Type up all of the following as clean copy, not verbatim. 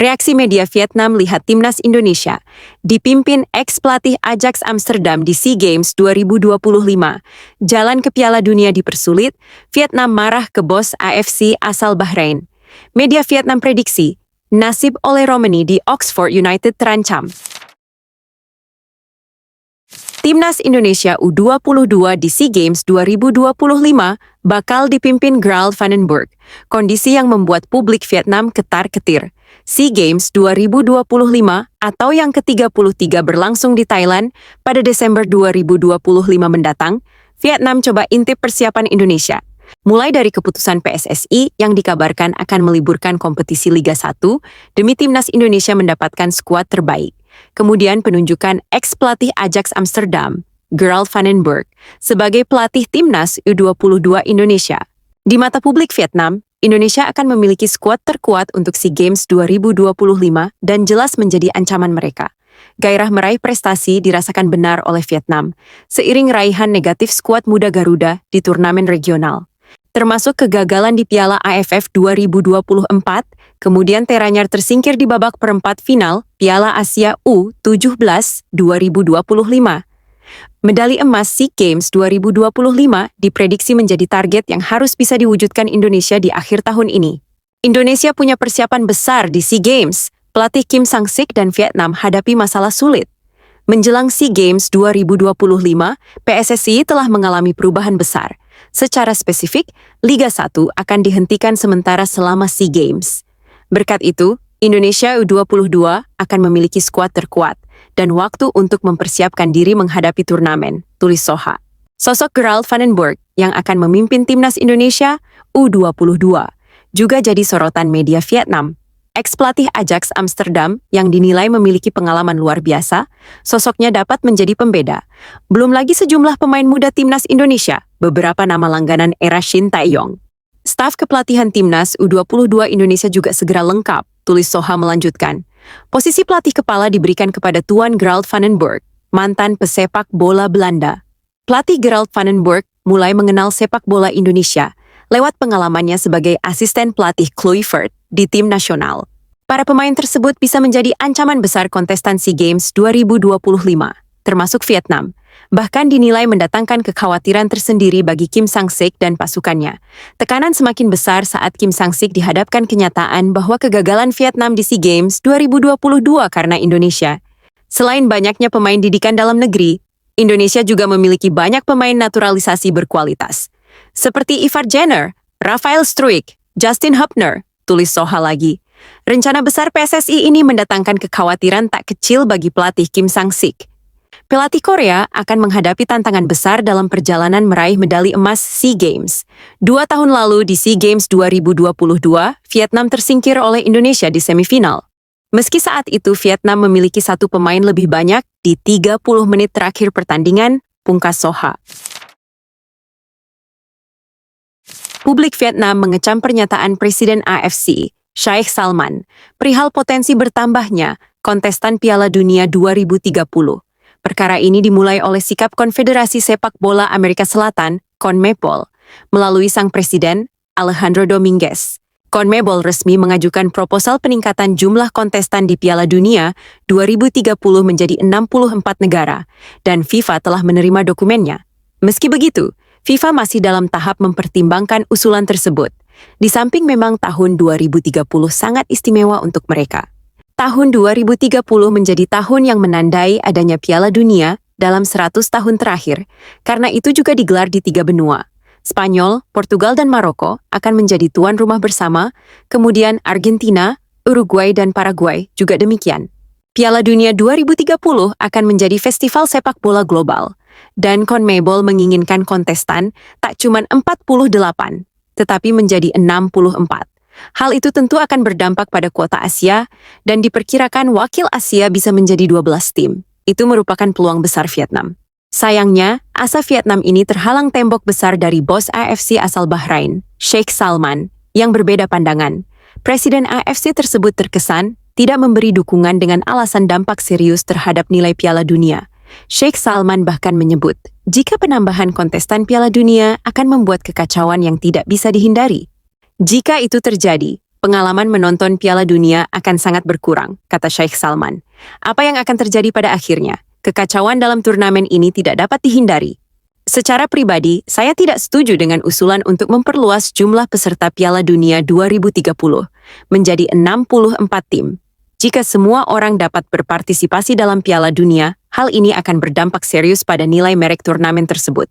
Reaksi media Vietnam lihat timnas Indonesia dipimpin ex-pelatih Ajax Amsterdam di SEA Games 2025. Jalan ke Piala Dunia dipersulit, Vietnam marah ke bos AFC asal Bahrain. Media Vietnam prediksi, nasib Ole Romani di Oxford United terancam. Timnas Indonesia U22 di SEA Games 2025 bakal dipimpin Gerald van den Berg, kondisi yang membuat publik Vietnam ketar-ketir. SEA Games 2025 atau yang ke-33 berlangsung di Thailand pada Desember 2025 mendatang, Vietnam coba intip persiapan Indonesia. Mulai dari keputusan PSSI yang dikabarkan akan meliburkan kompetisi Liga 1 demi timnas Indonesia mendapatkan skuad terbaik. Kemudian penunjukan ex-pelatih Ajax Amsterdam, Gerald van den Berg, sebagai pelatih timnas U22 Indonesia. Di mata publik Vietnam, Indonesia akan memiliki skuad terkuat untuk SEA Games 2025 dan jelas menjadi ancaman mereka. Gairah meraih prestasi dirasakan benar oleh Vietnam, seiring raihan negatif skuad muda Garuda di turnamen regional. Termasuk kegagalan di Piala AFF 2024, kemudian Teranyar tersingkir di babak perempat final Piala Asia U17 2025. Medali emas SEA Games 2025 diprediksi menjadi target yang harus bisa diwujudkan Indonesia di akhir tahun ini. Indonesia punya persiapan besar di SEA Games. Pelatih Kim Sang-sik dan Vietnam hadapi masalah sulit. Menjelang SEA Games 2025, PSSI telah mengalami perubahan besar. Secara spesifik, Liga 1 akan dihentikan sementara selama SEA Games. Berkat itu, Indonesia U22 akan memiliki skuad terkuat dan waktu untuk mempersiapkan diri menghadapi turnamen, tulis Soha. Sosok Gerald van den Berg yang akan memimpin timnas Indonesia U22 juga jadi sorotan media Vietnam. Ex-pelatih Ajax Amsterdam yang dinilai memiliki pengalaman luar biasa, sosoknya dapat menjadi pembeda. Belum lagi sejumlah pemain muda timnas Indonesia, beberapa nama langganan era Shin Tae-yong. Staf kepelatihan timnas U22 Indonesia juga segera lengkap, tulis Soha melanjutkan. Posisi pelatih kepala diberikan kepada Tuan Gerald van den Berg, mantan pesepak bola Belanda. Pelatih Gerald van den Berg mulai mengenal sepak bola Indonesia lewat pengalamannya sebagai asisten pelatih Kluivert di tim nasional. Para pemain tersebut bisa menjadi ancaman besar kontestan SEA Games 2025, termasuk Vietnam. Bahkan dinilai mendatangkan kekhawatiran tersendiri bagi Kim Sang-sik dan pasukannya. Tekanan semakin besar saat Kim Sang-sik dihadapkan kenyataan bahwa kegagalan Vietnam di SEA Games 2022 karena Indonesia. Selain banyaknya pemain didikan dalam negeri, Indonesia juga memiliki banyak pemain naturalisasi berkualitas. Seperti Ivar Jenner, Rafael Struijk, Justin Hubner, tulis Soha lagi. Rencana besar PSSI ini mendatangkan kekhawatiran tak kecil bagi pelatih Kim Sang-sik. Pelatih Korea akan menghadapi tantangan besar dalam perjalanan meraih medali emas SEA Games. 2 tahun lalu di SEA Games 2022, Vietnam tersingkir oleh Indonesia di semifinal. Meski saat itu Vietnam memiliki satu pemain lebih banyak di 30 menit terakhir pertandingan, pungkas Soha. Publik Vietnam mengecam pernyataan Presiden AFC, Sheikh Salman, perihal potensi bertambahnya kontestan Piala Dunia 2030. Perkara ini dimulai oleh sikap Konfederasi Sepak Bola Amerika Selatan, CONMEBOL, melalui sang presiden, Alejandro Dominguez. CONMEBOL resmi mengajukan proposal peningkatan jumlah kontestan di Piala Dunia 2030 menjadi 64 negara, dan FIFA telah menerima dokumennya. Meski begitu, FIFA masih dalam tahap mempertimbangkan usulan tersebut. Di samping memang tahun 2030 sangat istimewa untuk mereka. Tahun 2030 menjadi tahun yang menandai adanya Piala Dunia dalam 100 tahun terakhir, karena itu juga digelar di 3 benua. Spanyol, Portugal, dan Maroko akan menjadi tuan rumah bersama, kemudian Argentina, Uruguay, dan Paraguay juga demikian. Piala Dunia 2030 akan menjadi festival sepak bola global, dan CONMEBOL menginginkan kontestan tak cuma 48, tetapi menjadi 64. Hal itu tentu akan berdampak pada kuota Asia, dan diperkirakan wakil Asia bisa menjadi 12 tim. Itu merupakan peluang besar Vietnam. Sayangnya, asa Vietnam ini terhalang tembok besar dari bos AFC asal Bahrain, Sheikh Salman, yang berbeda pandangan. Presiden AFC tersebut terkesan tidak memberi dukungan dengan alasan dampak serius terhadap nilai Piala Dunia. Sheikh Salman bahkan menyebut, jika penambahan kontestan Piala Dunia akan membuat kekacauan yang tidak bisa dihindari. Jika itu terjadi, Pengalaman menonton Piala Dunia akan sangat berkurang, kata Sheikh Salman. Apa yang akan terjadi pada akhirnya? Kekacauan dalam turnamen ini tidak dapat dihindari. Secara pribadi, saya tidak setuju dengan usulan untuk memperluas jumlah peserta Piala Dunia 2030 menjadi 64 tim. Jika semua orang dapat berpartisipasi dalam Piala Dunia, hal ini akan berdampak serius pada nilai merek turnamen tersebut.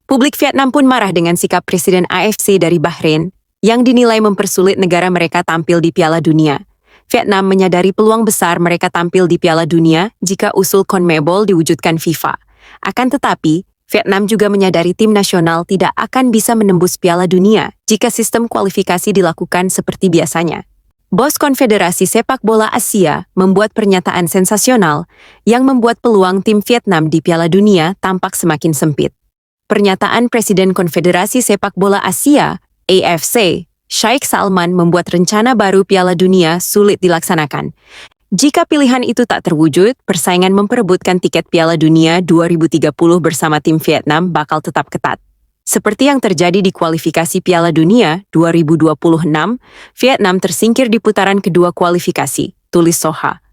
Publik Vietnam pun marah dengan sikap Presiden AFC dari Bahrain, yang dinilai mempersulit negara mereka tampil di Piala Dunia. Vietnam menyadari peluang besar mereka tampil di Piala Dunia jika usul CONMEBOL diwujudkan FIFA. Akan tetapi, Vietnam juga menyadari tim nasional tidak akan bisa menembus Piala Dunia jika sistem kualifikasi dilakukan seperti biasanya. Bos Konfederasi Sepak Bola Asia membuat pernyataan sensasional yang membuat peluang tim Vietnam di Piala Dunia tampak semakin sempit. Pernyataan Presiden Konfederasi Sepak Bola Asia, AFC, Sheikh Salman membuat rencana baru Piala Dunia sulit dilaksanakan. Jika pilihan itu tak terwujud, persaingan memperebutkan tiket Piala Dunia 2030 bersama tim Vietnam bakal tetap ketat. Seperti yang terjadi di kualifikasi Piala Dunia 2026, Vietnam tersingkir di putaran kedua kualifikasi, tulis Soha.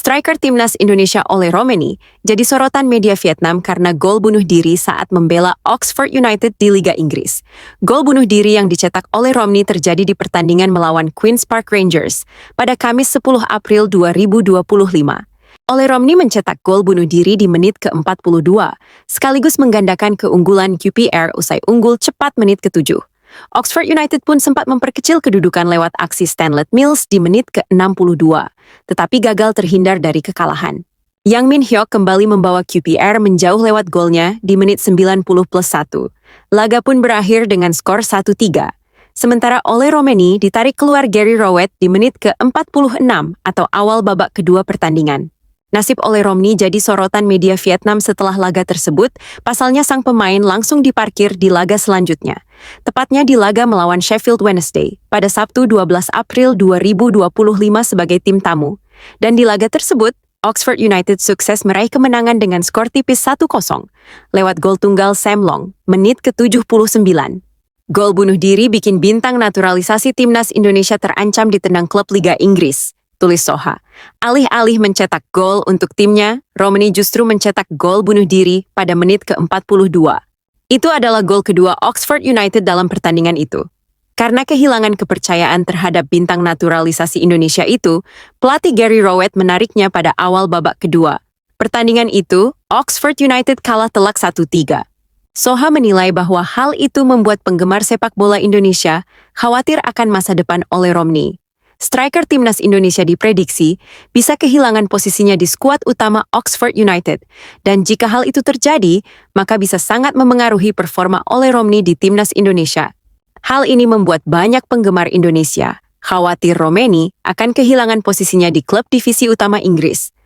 Striker timnas Indonesia Ole Romeni jadi sorotan media Vietnam karena gol bunuh diri saat membela Oxford United di Liga Inggris. Gol bunuh diri yang dicetak Ole Romeni terjadi di pertandingan melawan Queen's Park Rangers pada Kamis 10 April 2025. Ole Romeni mencetak gol bunuh diri di menit ke-42, sekaligus menggandakan keunggulan QPR usai unggul cepat menit ke-7. Oxford United pun sempat memperkecil kedudukan lewat aksi Stanley Mills di menit ke-62, tetapi gagal terhindar dari kekalahan. Yang Min Hyuk kembali membawa QPR menjauh lewat golnya di menit 90+1. Laga pun berakhir dengan skor 1-3. Sementara Ole Romeni ditarik keluar Gary Rowett di menit ke-46 atau awal babak kedua pertandingan. Nasib Ole Romeni jadi sorotan media Vietnam setelah laga tersebut, pasalnya sang pemain langsung diparkir di laga selanjutnya. Tepatnya di laga melawan Sheffield Wednesday pada Sabtu 12 April 2025 sebagai tim tamu. Dan di laga tersebut, Oxford United sukses meraih kemenangan dengan skor tipis 1-0 lewat gol tunggal Sam Long, menit ke-79. Gol bunuh diri bikin bintang naturalisasi timnas Indonesia terancam ditendang klub Liga Inggris, tulis Soha. Alih-alih mencetak gol untuk timnya, Romeni justru mencetak gol bunuh diri pada menit ke-42. Itu adalah gol kedua Oxford United dalam pertandingan itu. Karena kehilangan kepercayaan terhadap bintang naturalisasi Indonesia itu, pelatih Gary Rowett menariknya pada awal babak kedua. Pertandingan itu, Oxford United kalah telak 1-3. Soha menilai bahwa hal itu membuat penggemar sepak bola Indonesia khawatir akan masa depan Ole Romeni. Striker timnas Indonesia diprediksi bisa kehilangan posisinya di skuad utama Oxford United, dan jika hal itu terjadi, maka bisa sangat memengaruhi performa Ole Romeni di timnas Indonesia. Hal ini membuat banyak penggemar Indonesia khawatir Romeni akan kehilangan posisinya di klub divisi utama Inggris.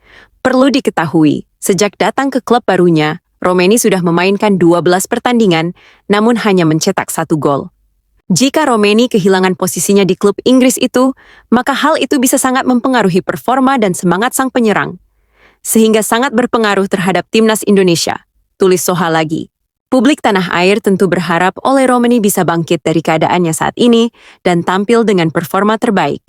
Perlu diketahui, sejak datang ke klub barunya, Romeni sudah memainkan 12 pertandingan, namun hanya mencetak 1 gol. Jika Romeni kehilangan posisinya di klub Inggris itu, maka hal itu bisa sangat mempengaruhi performa dan semangat sang penyerang, sehingga sangat berpengaruh terhadap timnas Indonesia, tulis Soha lagi. Publik tanah air tentu berharap Ole Romeni bisa bangkit dari keadaannya saat ini dan tampil dengan performa terbaik.